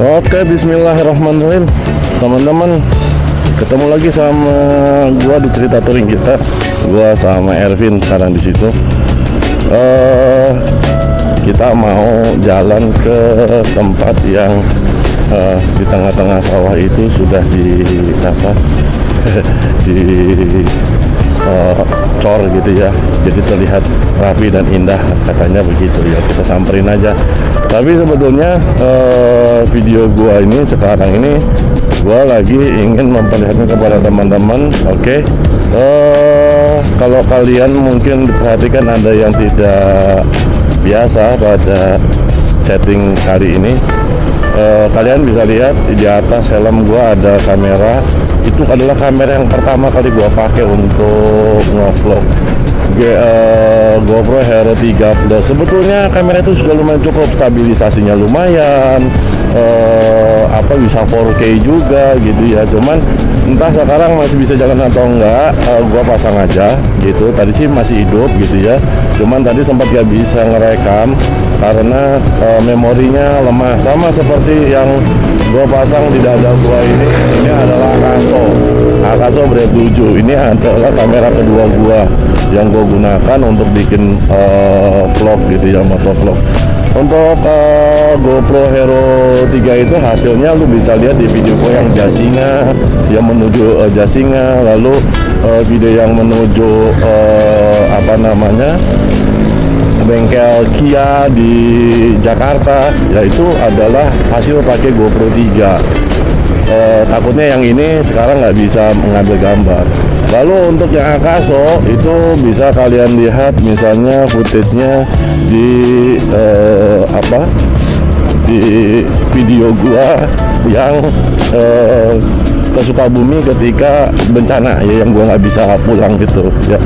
Oke, bismillahirrahmanirrahim. Teman-teman, ketemu lagi sama gua di cerita touring kita. Gua sama Ervin sekarang di situ. Kita mau jalan ke tempat yang di tengah-tengah sawah itu sudah di cor gitu ya, jadi terlihat rapi dan indah, katanya begitu ya. Kita samperin aja. Tapi sebetulnya video gua ini sekarang ini gua lagi ingin memperlihatkan kepada teman-teman. Oke, kalau kalian mungkin perhatikan ada yang tidak biasa pada setting kali ini. Kalian bisa lihat di atas helm gua ada kamera. Itu adalah kamera yang pertama kali gua pakai untuk ngevlog. GoPro Hero 3 Plus. Sebetulnya kamera itu sudah lumayan cukup, stabilisasinya lumayan, bisa 4K juga gitu ya. Cuman entah sekarang masih bisa jalan atau enggak, gua pasang aja gitu. Tadi sih masih hidup gitu ya. Cuman tadi sempat gak bisa ngerekam karena memorinya lemah. Sama seperti yang gua pasang di dada gua ini adalah Akaso Brave 7. Ini adalah kamera kedua gua yang gue gunakan untuk bikin vlog gitu ya, motovlog. Untuk GoPro Hero 3 itu hasilnya lu bisa lihat di video gue yang Jasinga, yang menuju Jasinga, lalu video yang menuju bengkel Kia di Jakarta, yaitu adalah hasil pakai GoPro 3. Takutnya yang ini sekarang nggak bisa mengambil gambar. Lalu untuk yang Akaso itu bisa kalian lihat misalnya footage-nya di di video gua yang ke Sukabumi ketika bencana ya, yang gua nggak bisa pulang gitu ya.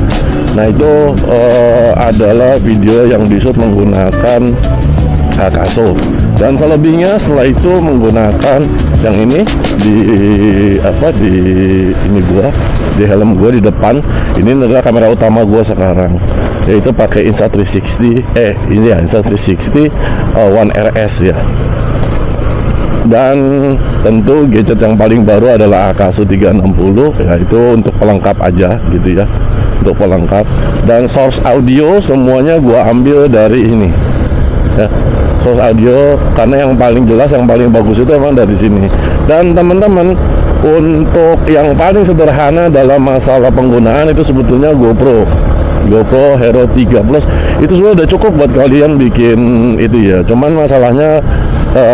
Nah itu adalah video yang di shoot menggunakan Akaso, dan selebihnya setelah itu menggunakan yang ini di helm gua di depan. Ini adalah kamera utama gua sekarang, yaitu pakai Insta360 Insta360 One RS ya. Dan tentu gadget yang paling baru adalah Akaso 360, yaitu untuk pelengkap aja gitu ya, untuk pelengkap. Dan source audio semuanya gua ambil dari ini ya, source audio, karena yang paling jelas, yang paling bagus itu emang dari sini. Dan teman-teman, untuk yang paling sederhana dalam masalah penggunaan itu sebetulnya GoPro Hero 3 Plus itu sudah udah cukup buat kalian bikin itu ya. Cuman masalahnya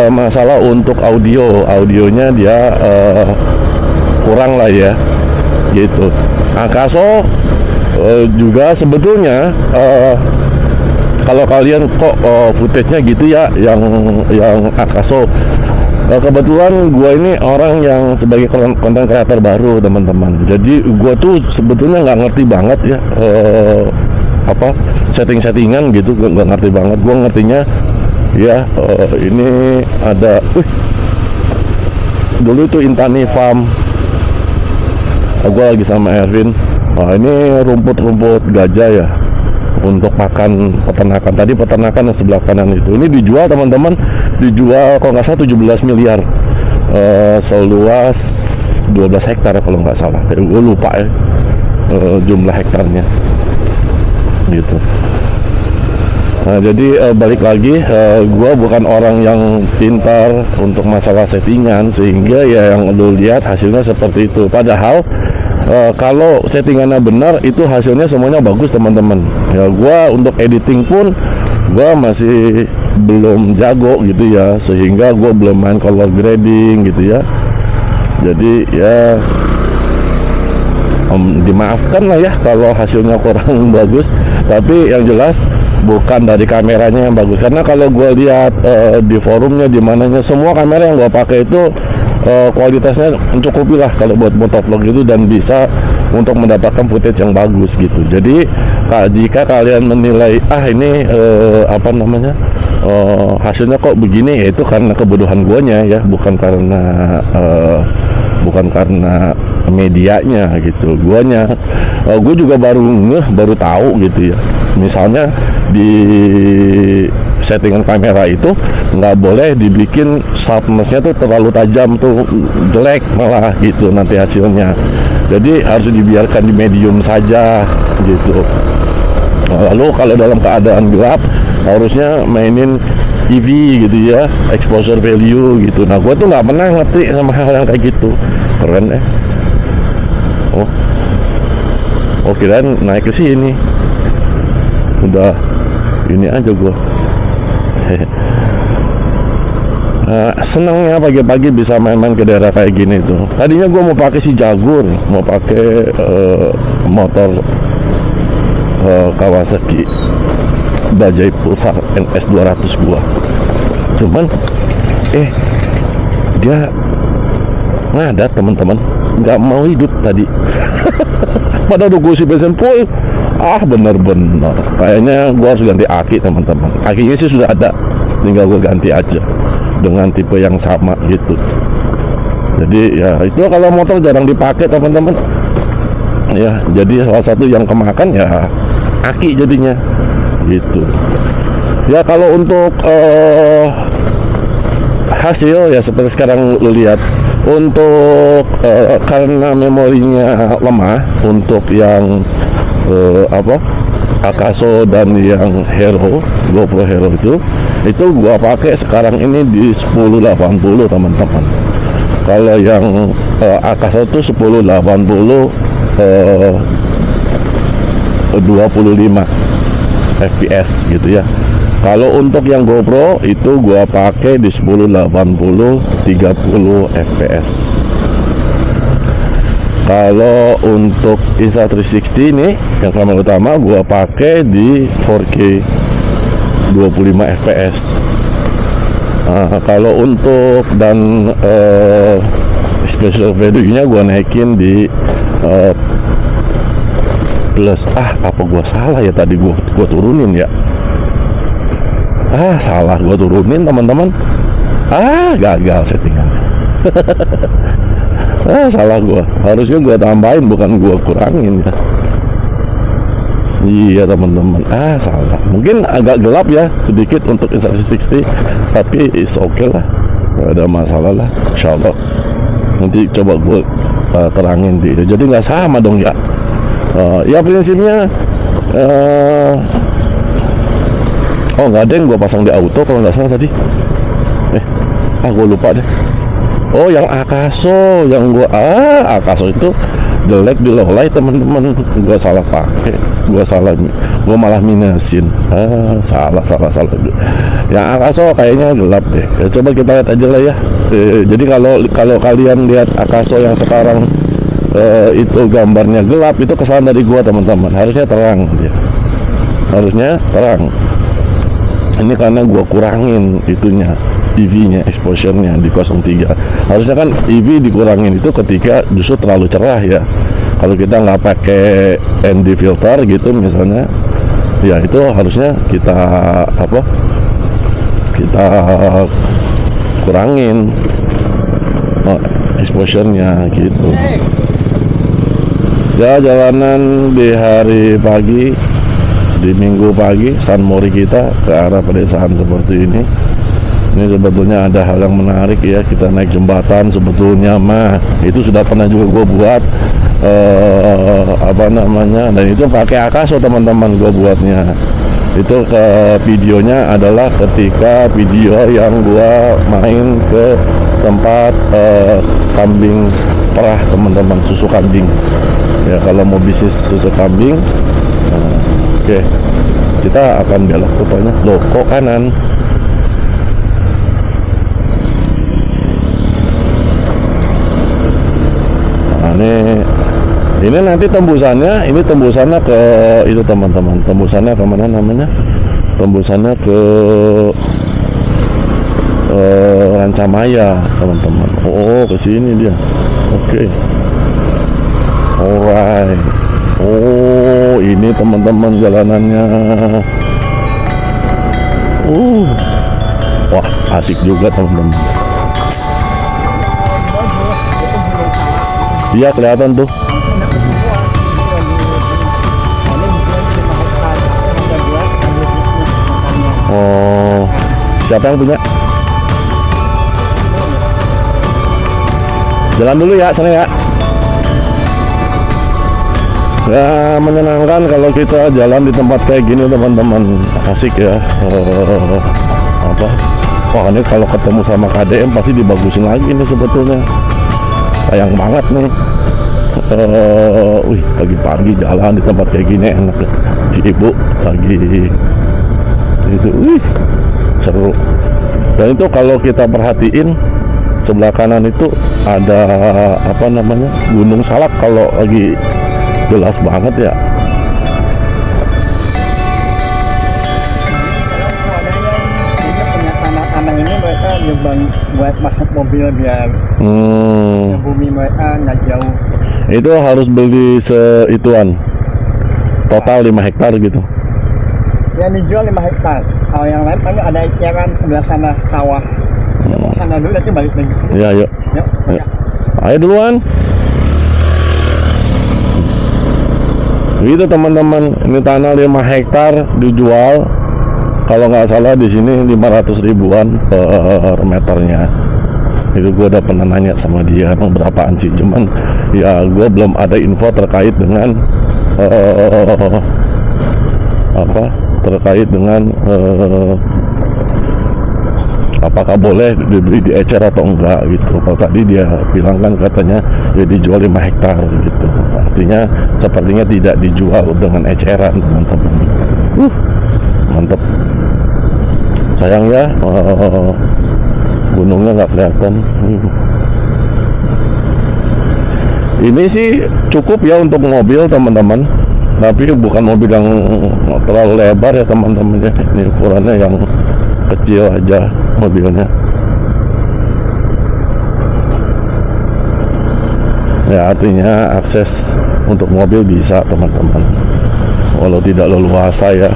masalah untuk audionya dia kurang lah ya gitu. Akaso juga sebetulnya kalau kalian kok footage-nya gitu ya, yang Akaso. Kebetulan gue ini orang yang sebagai konten kreator baru teman-teman. Jadi gue tuh sebetulnya nggak ngerti banget ya setting-settingan gitu, nggak ngerti banget. Gue ngertinya ya ini ada dulu itu Intani Farm. Gue lagi sama Ervin. Ini rumput gajah ya, untuk pakan peternakan. Tadi peternakan yang sebelah kanan itu, ini dijual teman-teman, dijual kalau nggak salah 17 miliar, seluas 12 hektar kalau nggak salah. Gue lupa ya jumlah hektarnya gitu. Nah jadi balik lagi, gue bukan orang yang pintar untuk masalah settingan, sehingga ya yang lu lihat hasilnya seperti itu. Padahal kalau settingannya benar, itu hasilnya semuanya bagus teman-teman. Ya gua untuk editing pun gua masih belum jago gitu ya, sehingga gua belum main color grading gitu ya. Jadi ya dimaafkan lah ya kalau hasilnya kurang bagus. Tapi yang jelas bukan dari kameranya yang bagus, karena kalau gua lihat di forumnya, di mananya, semua kamera yang gua pakai itu kualitasnya mencukupi lah kalau buat motovlog itu, dan bisa untuk mendapatkan footage yang bagus gitu. Jadi jika kalian menilai ini hasilnya kok begini, ya itu karena kebutuhan guanya ya, bukan karena medianya gitu. Gue juga baru tahu gitu ya. Misalnya di settingan kamera itu nggak boleh dibikin sharpness-nya tuh terlalu tajam tuh, jelek malah gitu nanti hasilnya. Jadi harus dibiarkan di medium saja gitu. Lalu kalau dalam keadaan gelap harusnya mainin EV gitu ya, exposure value gitu. Nah gue tuh nggak pernah ngerti sama hal yang kayak gitu. Keren ya. Oh kirain naik ke sini. Udah ini aja gue. Senangnya pagi-pagi bisa main-main ke daerah kayak gini tuh. Tadinya gue mau pakai si Jaguar, mau pakai motor Kawasaki Bajaj Pulsar NS 200 gua. Cuman dia ngadat teman-teman, nggak mau hidup tadi. Padahal udah gue si bensin full. Bener-bener kayaknya gue harus ganti aki teman-teman. Akinya sih sudah ada, tinggal gue ganti aja dengan tipe yang sama gitu. Jadi ya itu kalau motor jarang dipakai teman-teman ya, jadi salah satu yang kemakan ya aki jadinya gitu ya. Kalau untuk hasil ya seperti sekarang lu lihat. Untuk karena memorinya lemah untuk yang Akaso dan yang Hero, GoPro Hero itu gua pakai sekarang ini di 1080 teman-teman. Kalau yang Akaso itu 1080 25 fps gitu ya. Kalau untuk yang GoPro itu gua pakai di 1080 30 fps. Kalau untuk Insta360 ini yang kamera utama gua pakai di 4K 25 fps. Kalau untuk dan special value-nya gua naikin di plus. Apa gua salah ya tadi, gua turunin ya. Salah gua turunin teman-teman. Gagal settingan. Salah gua, harusnya gua tambahin bukan gua kurangin ya. Iya teman-teman, salah. Mungkin agak gelap ya sedikit untuk Insta360, tapi is okay lah, gak ada masalah lah, insyaallah. Nanti coba gua terangin jadi nggak sama dong ya. Ya prinsipnya nggak ada yang gua pasang di auto kalau nggak salah tadi. Gua lupa deh. Yang Akaso, yang gua Akaso itu jelek di low light teman-teman. Gua salah pakai, gua malah minusin. Salah. Yang Akaso kayaknya gelap deh. Ya, coba kita lihat aja lah ya. Jadi kalau kalian lihat Akaso yang sekarang itu gambarnya gelap, itu kesalahan dari gua teman-teman. Harusnya terang ya. Harusnya terang. Ini karena gua kurangin itunya, EV-nya, exposure-nya di 03. Harusnya kan EV dikurangin itu ketika justru terlalu cerah ya. Kalau kita nggak pakai ND filter gitu misalnya, ya itu harusnya kita kurangin exposure-nya gitu. Ya jalanan di hari pagi, di minggu pagi, San Mori kita ke arah pedesaan seperti ini. Ini sebetulnya ada hal yang menarik ya, kita naik jembatan sebetulnya itu sudah pernah juga gue buat dan itu pakai Akaso teman-teman gue buatnya. Itu videonya adalah ketika video yang gue main ke tempat kambing perah teman-teman, susu kambing ya. Kalau mau bisnis susu kambing, oke, kita akan belok rupanya. Kok kanan? Ini nanti tembusannya ke itu teman-teman. Tembusannya ke mana namanya? Tembusannya ke Rancamaya teman-teman. Ke sini dia. Oke. Alright. Ini teman-teman jalanannya. Wah, asik juga teman-teman. Iya kelihatan tuh. Oh, siapa yang punya? Jalan dulu ya, sana ya. Ya menyenangkan kalau kita jalan di tempat kayak gini teman-teman, asik ya. Apa? Wah ini kalau ketemu sama KDM pasti dibagusin lagi nih sebetulnya. Sayang banget nih. Wih pagi-pagi jalan di tempat kayak gini enak ya. Si ibu lagi itu, wih seru. Dan itu kalau kita perhatiin sebelah kanan itu ada apa namanya Gunung Salak kalau lagi jelas banget ya. Anak ini mereka nyumbang buat masuk mobil biar bumi mereka nggak jauh. Itu harus beli seituan total 5 hektar gitu. Yang dijual 5 hektar. Kalau yang lain kan ada eceran sebelah sana sawah. Sana dulu nanti balik lagi. Ya yuk. Yuk. Ayo duluan. Gitu teman-teman, ini tanah 5 hektar dijual. Kalau nggak salah di sini 500 ribuan per meternya. Itu gue udah pernah nanya sama dia berapaan sih, cuman ya gue belum ada info terkait dengan apakah boleh dibeli di ecer atau enggak gitu. Kalau tadi dia bilang kan katanya ya dijual 5 hektar gitu. Artinya sepertinya tidak dijual dengan eceran teman-teman. Mantap. Sayang ya gunungnya nggak kelihatan. Ini sih cukup ya untuk mobil teman-teman, tapi bukan mobil yang terlalu lebar ya teman-teman ya. Ini ukurannya yang kecil aja mobilnya. Ya artinya akses untuk mobil bisa teman-teman, walau tidak leluasa ya.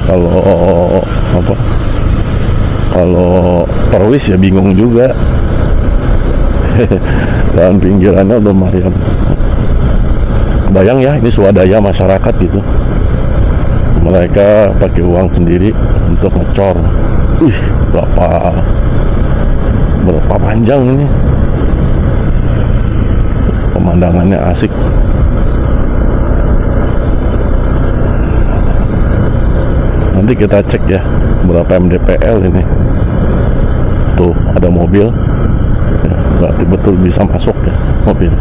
Kalau terwis ya bingung juga. Dan pinggirannya lumayan. Bayang ya, ini swadaya masyarakat gitu. Mereka pakai uang sendiri untuk ngecor. Berapa panjang ini. Pemandangannya asik. Nanti kita cek ya berapa MDPL ini. Tuh ada mobil ya, berarti betul bisa masuk ya mobil.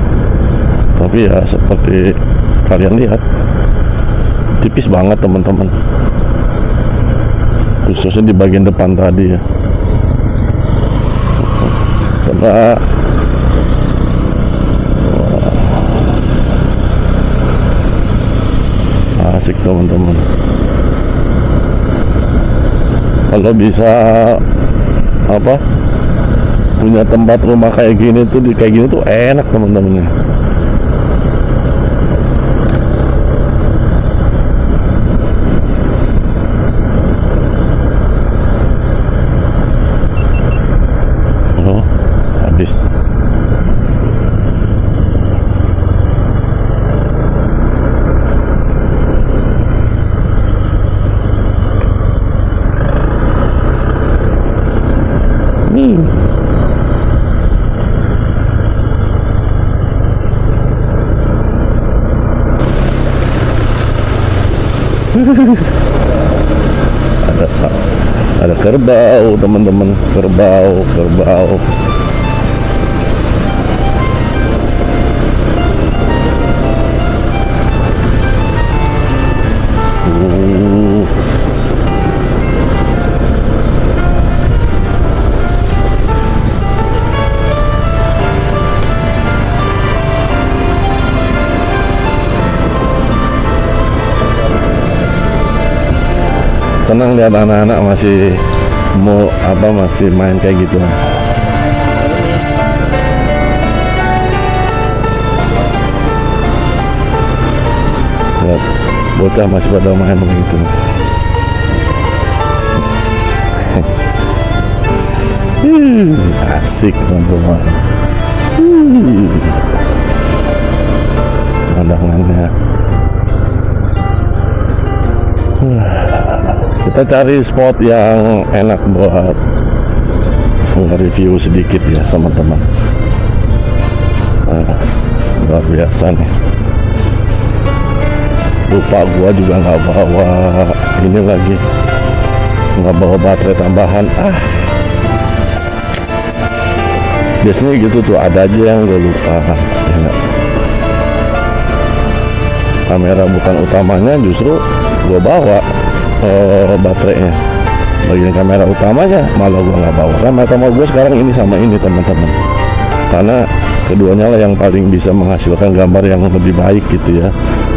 Tapi ya seperti kalian lihat tipis banget teman-teman, khususnya di bagian depan tadi ya. Karena asik teman-teman. Kalau bisa punya tempat rumah kayak gini tuh, kayak gini tuh enak teman-teman. Oh habis. Ada kerbau teman-teman, kerbau. Senang lihat anak-anak masih masih main kayak gitu. Lihat bocah masih pada main begitu. Asik teman-teman. Pandangannya. Kita cari spot yang enak buat nge-review sedikit ya teman-teman. Nah, luar biasa nih. Lupa gua juga nggak bawa ini lagi, nggak bawa baterai tambahan. Biasanya gitu tuh, ada aja yang gue lupa ya nggak? Kamera bukan utamanya, justru gue bawa baterainya. Bagian kamera utamanya malah gue nggak bawa. Kamera utama gue sekarang ini sama ini teman-teman, karena keduanya lah yang paling bisa menghasilkan gambar yang lebih baik gitu ya.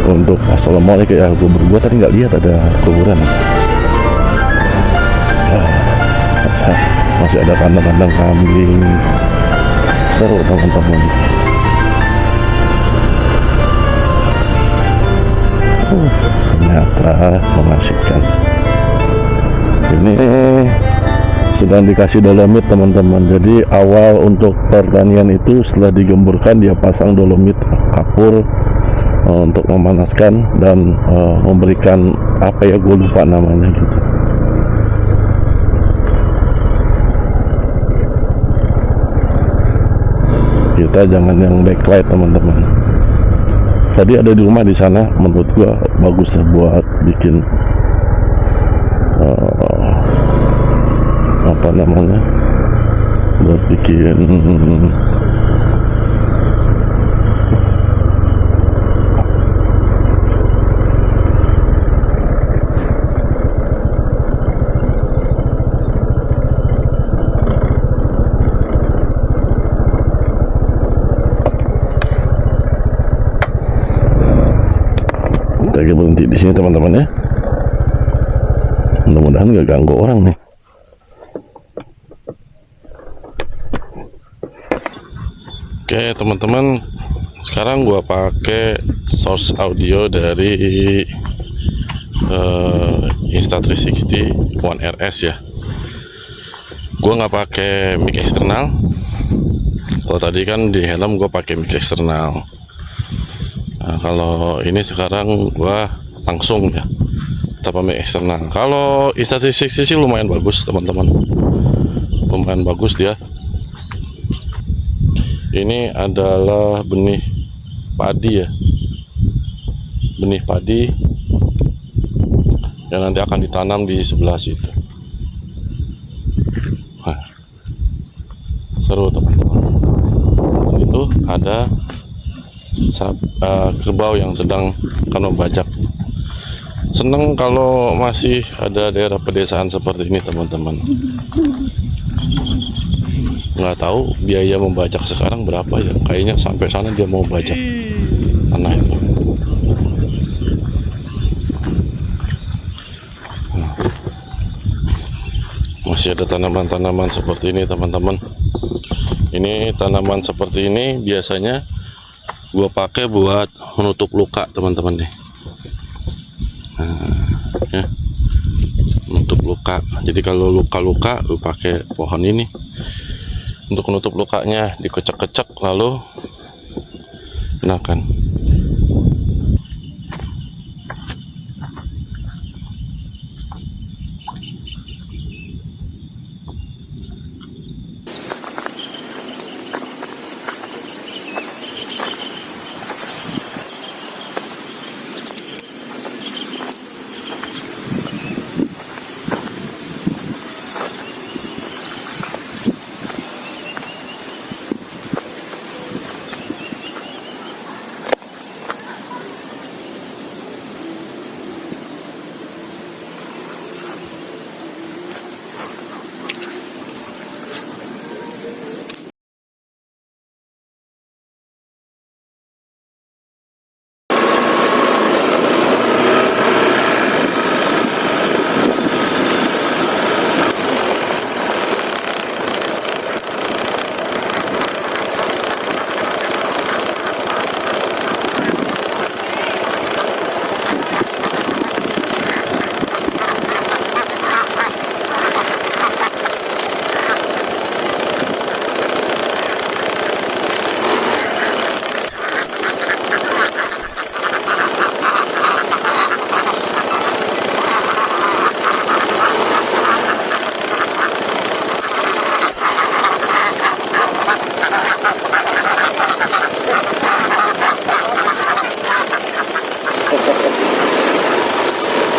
Untuk assalamualaikum ya, gue tadi nggak lihat ada kuburan. Masih ada kandang-kandang kambing, seru teman-teman. Ternyata mengasihkan. Ini sedang dikasih dolomit teman-teman. Jadi awal untuk pertanian itu setelah digemburkan dia pasang dolomit kapur untuk memanaskan dan memberikan apa ya, gue lupa namanya gitu. Kita jangan yang backlight teman-teman. Tadi ada di rumah di sana, menurut gua bagus buat bikin apa namanya, buat bikin kita berhenti di sini teman-teman ya. Mudah-mudahan nggak ganggu orang nih. Oke teman-teman, sekarang gua pakai source audio dari Insta360 One RS ya. Gua nggak pakai mic eksternal. Kalau tadi kan di helm gua pakai mic eksternal. Nah, kalau ini sekarang gua langsung ya tanpa mic eksternal. Kalau Insta360 sih lumayan bagus teman-teman, lumayan bagus dia. Ini adalah benih padi ya, benih padi yang nanti akan ditanam di sebelah situ. Nah, seru teman-teman. Itu ada kerbau yang sedang akan membajak. Seneng kalau masih ada daerah pedesaan seperti ini teman-teman. Nggak tahu biaya membajak sekarang berapa ya, kayaknya sampai sana dia mau bajak tanah itu. Nah, masih ada tanaman-tanaman seperti ini teman-teman. Ini tanaman seperti ini biasanya gua pakai buat menutup luka teman-teman nih. Nah, ya, menutup luka. Jadi kalau luka-luka lu pakai pohon ini untuk menutup lukanya, dikecek-kecek lalu gunakan.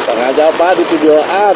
Sengaja apa di videoan.